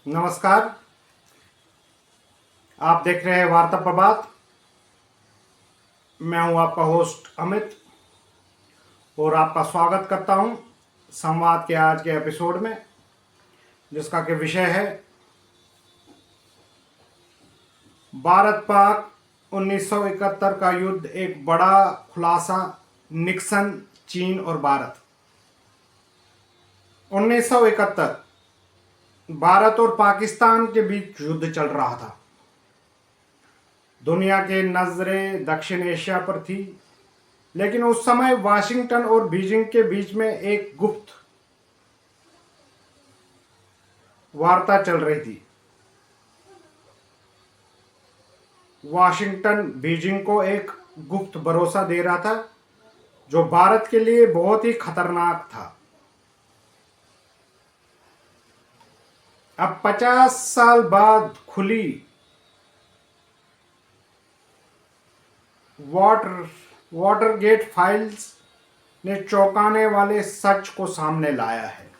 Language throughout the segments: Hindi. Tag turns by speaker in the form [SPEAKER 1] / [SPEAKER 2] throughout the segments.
[SPEAKER 1] नमस्कार। आप देख रहे हैं वार्ता प्रभात। मैं हूं आपका होस्ट अमित और आपका स्वागत करता हूं संवाद के आज के एपिसोड में, जिसका के विषय है भारत पाक 1971 का युद्ध, एक बड़ा खुलासा, निक्सन, चीन और भारत। 1971 भारत और पाकिस्तान के बीच युद्ध चल रहा था। दुनिया के नजरें दक्षिण एशिया पर थी, लेकिन उस समय वाशिंगटन और बीजिंग के बीच में एक गुप्त वार्ता चल रही थी। वाशिंगटन बीजिंग को एक गुप्त भरोसा दे रहा था, जो भारत के लिए बहुत ही खतरनाक था। अब 50 साल बाद खुली वाटरगेट फाइल्स ने चौंकाने वाले सच को सामने लाया है।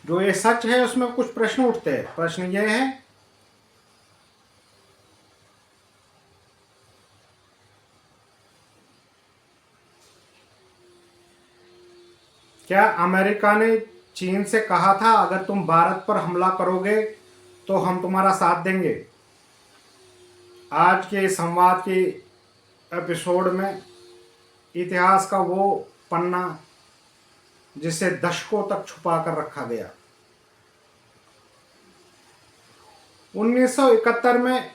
[SPEAKER 1] जो ये सच है उसमें कुछ प्रश्न उठते हैं। प्रश्न ये है, क्या अमेरिका ने चीन से कहा था अगर तुम भारत पर हमला करोगे तो हम तुम्हारा साथ देंगे? आज के संवाद के एपिसोड में इतिहास का वो पन्ना जिसे दशकों तक छुपा कर रखा गया। 1971 में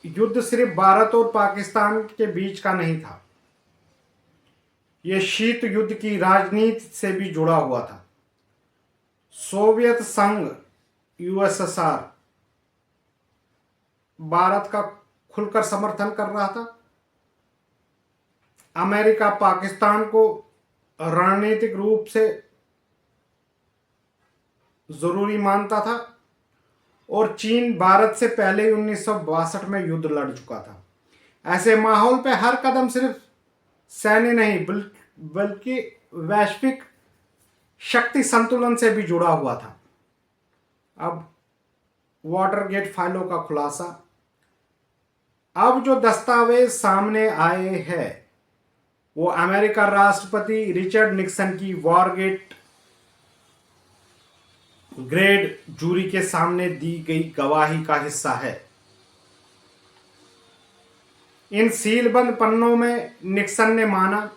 [SPEAKER 1] युद्ध सिर्फ भारत और पाकिस्तान के बीच का नहीं था। यह शीत युद्ध की राजनीति से भी जुड़ा हुआ था। सोवियत संघ, यूएसएसआर भारत का खुलकर समर्थन कर रहा था। अमेरिका पाकिस्तान को रणनीतिक रूप से जरूरी मानता था और चीन भारत से पहले ही 1962 में युद्ध लड़ चुका था। ऐसे माहौल पे हर कदम सिर्फ सैन्य नहीं बल्कि वैश्विक शक्ति संतुलन से भी जुड़ा हुआ था। अब वाटरगेट फाइलों का खुलासा। अब जो दस्तावेज सामने आए हैं वो अमेरिका राष्ट्रपति रिचर्ड निक्सन की वॉरगेट ग्रेड जूरी के सामने दी गई गवाही का हिस्सा है। इन सीलबंद पन्नों में निक्सन ने माना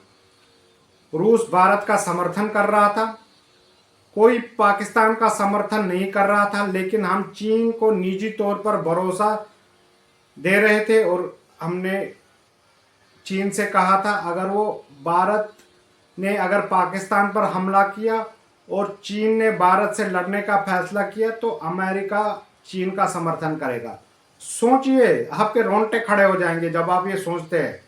[SPEAKER 1] रूस भारत का समर्थन कर रहा था, कोई पाकिस्तान का समर्थन नहीं कर रहा था, लेकिन हम चीन को निजी तौर पर भरोसा दे रहे थे और हमने चीन से कहा था भारत ने अगर पाकिस्तान पर हमला किया और चीन ने भारत से लड़ने का फैसला किया तो अमेरिका चीन का समर्थन करेगा। सोचिए, आपके रोंगटे खड़े हो जाएंगे जब आप ये सोचते हैं।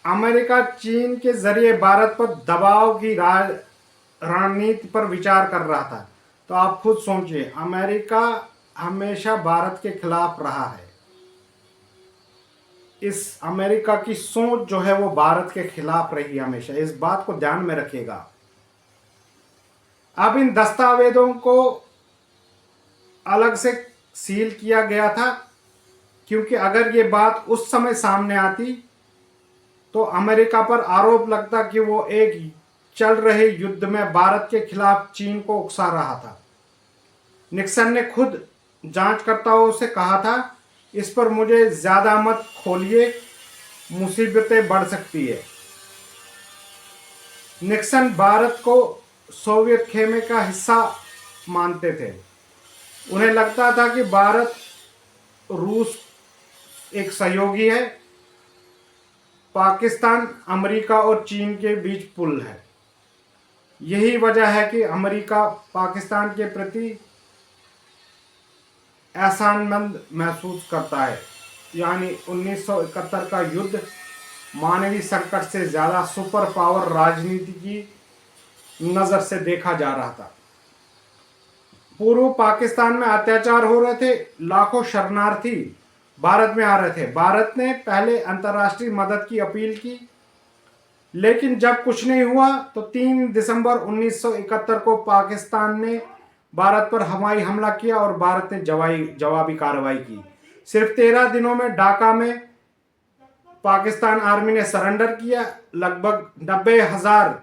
[SPEAKER 1] अमेरिका चीन के जरिए भारत पर दबाव की रणनीति पर विचार कर रहा था। तो आप खुद सोचिए, अमेरिका हमेशा भारत के खिलाफ रहा है। इस अमेरिका की सोच जो है वो भारत के खिलाफ रही हमेशा। इस बात को ध्यान में रखिएगा। अब इन दस्तावेजों को अलग से सील किया गया था, क्योंकि अगर ये बात उस समय सामने आती तो अमेरिका पर आरोप लगता कि वो एक चल रहे युद्ध में भारत के खिलाफ चीन को उकसा रहा था। निक्सन ने खुद जांचकर्ताओं से कहा था, इस पर मुझे ज्यादा मत खोलिए, मुसीबतें बढ़ सकती है। निक्सन भारत को सोवियत खेमे का हिस्सा मानते थे। उन्हें लगता था कि भारत रूस एक सहयोगी है, पाकिस्तान अमेरिका और चीन के बीच पुल है। यही वजह है कि अमेरिका पाकिस्तान के प्रति एहसानमंद महसूस करता है। यानी 1971 का युद्ध मानवीय संकट से ज्यादा सुपर पावर राजनीति की नजर से देखा जा रहा था। पूर्व पाकिस्तान में अत्याचार हो रहे थे, लाखों शरणार्थी भारत में आ रहे थे। भारत ने पहले अंतर्राष्ट्रीय मदद की अपील की, लेकिन जब कुछ नहीं हुआ तो 3 दिसंबर 1971 को पाकिस्तान ने भारत पर हवाई हमला किया और भारत ने जवाबी कार्रवाई की। सिर्फ 13 दिनों में ढाका में पाकिस्तान आर्मी ने सरेंडर किया। लगभग 90,000,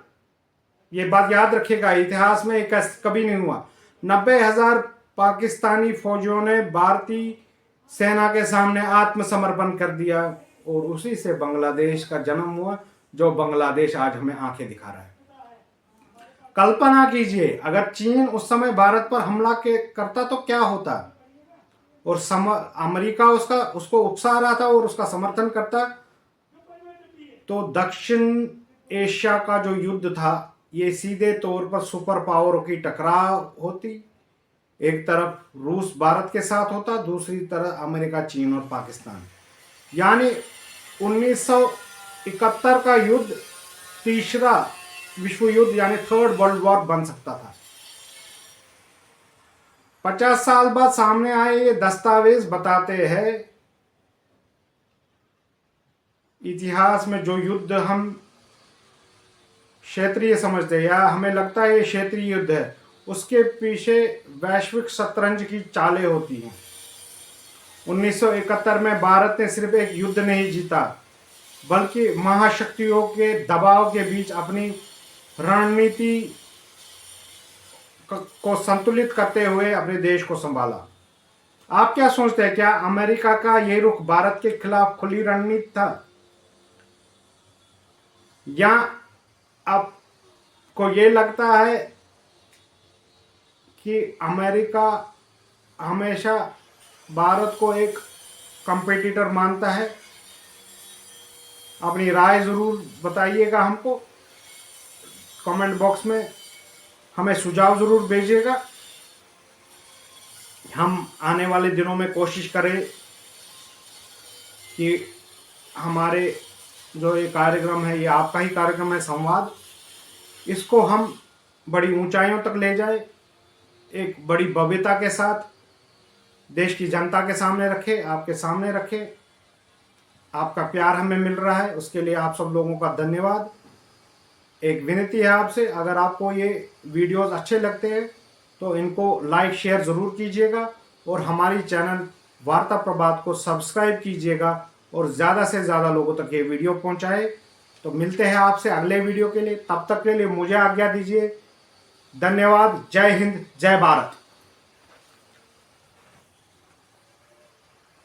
[SPEAKER 1] ये बात याद रखिएगा, इतिहास में एक कभी नहीं हुआ, 90,000 पाकिस्तानी फौजियों ने भारतीय सेना के सामने आत्मसमर्पण कर दिया और उसी से बांग्लादेश का जन्म हुआ, जो बांग्लादेश आज हमें आंखें दिखा रहा है। कल्पना कीजिए अगर चीन उस समय भारत पर हमला करता तो क्या होता, और अमेरिका उसको उकसा रहा था और उसका समर्थन करता, तो दक्षिण एशिया का जो युद्ध था ये सीधे तौर पर सुपर पावरों की टकराव होती। एक तरफ रूस भारत के साथ होता, दूसरी तरफ अमेरिका, चीन और पाकिस्तान। यानी 1971 का युद्ध तीसरा विश्व युद्ध यानी थर्ड वर्ल्ड वॉर बन सकता था। 50 साल बाद सामने आए ये दस्तावेज बताते हैं इतिहास में जो युद्ध हम क्षेत्रीय समझते हैं या हमें लगता है ये क्षेत्रीय युद्ध है, उसके पीछे वैश्विक शतरंज की चालें होती हैं। 1971 में भारत ने सिर्फ एक युद्ध नहीं जीता, बल्कि महाशक्तियों के दबाव के बीच अपनी रणनीति को संतुलित करते हुए अपने देश को संभाला। आप क्या सोचते हैं, क्या अमेरिका का ये रुख भारत के खिलाफ खुली रणनीति था, या आपको ये लगता है कि अमेरिका हमेशा भारत को एक कंपटीटर मानता है? अपनी राय ज़रूर बताइएगा हमको कमेंट बॉक्स में, हमें सुझाव ज़रूर भेजिएगा। हम आने वाले दिनों में कोशिश करें कि हमारे जो ये कार्यक्रम है, ये आपका ही कार्यक्रम है संवाद, इसको हम बड़ी ऊंचाइयों तक ले जाए, एक बड़ी भव्यता के साथ देश की जनता के सामने रखे, आपके सामने रखे। आपका प्यार हमें मिल रहा है, उसके लिए आप सब लोगों का धन्यवाद। एक विनती है आपसे, अगर आपको ये वीडियोस अच्छे लगते हैं तो इनको लाइक शेयर ज़रूर कीजिएगा और हमारी चैनल वार्ता प्रभात को सब्सक्राइब कीजिएगा और ज़्यादा से ज़्यादा लोगों तक ये वीडियो पहुंचाए। तो मिलते हैं आपसे अगले वीडियो के लिए, तब तक के लिए मुझे आज्ञा दीजिए। धन्यवाद। जय हिंद, जय भारत।